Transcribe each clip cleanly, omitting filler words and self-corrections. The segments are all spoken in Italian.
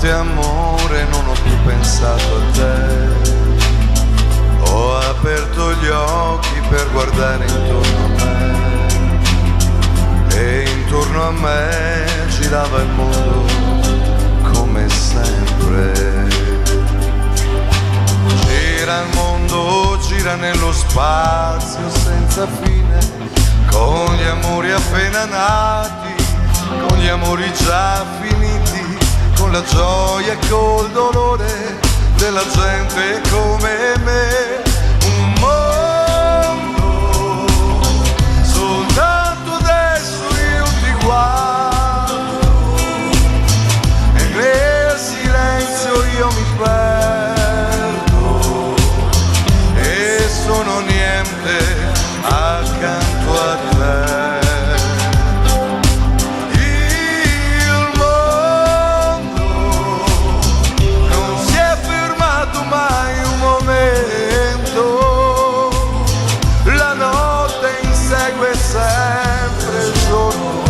notte amore non ho più pensato a te. Ho aperto gli occhi per guardare intorno a me e intorno a me girava il mondo come sempre. Gira il mondo, gira nello spazio senza fine, con gli amori appena nati, con gli amori già finiti, con la gioia e col dolore della gente come me. Un mondo, soltanto adesso io ti guardo e nel silenzio io mi perdo e sono niente accanto a te. Sempre il giorno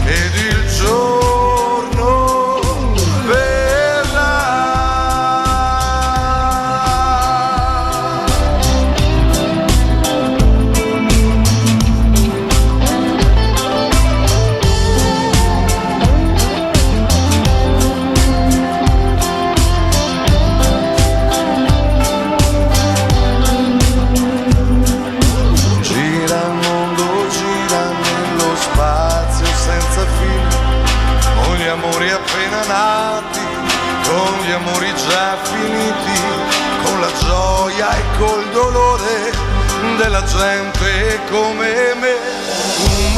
ed il giorno verrà. Gira il mondo, gira nello spazio senza fine, con gli amori appena nati, con gli amori già finiti, con la gioia e col dolore della gente come me. Un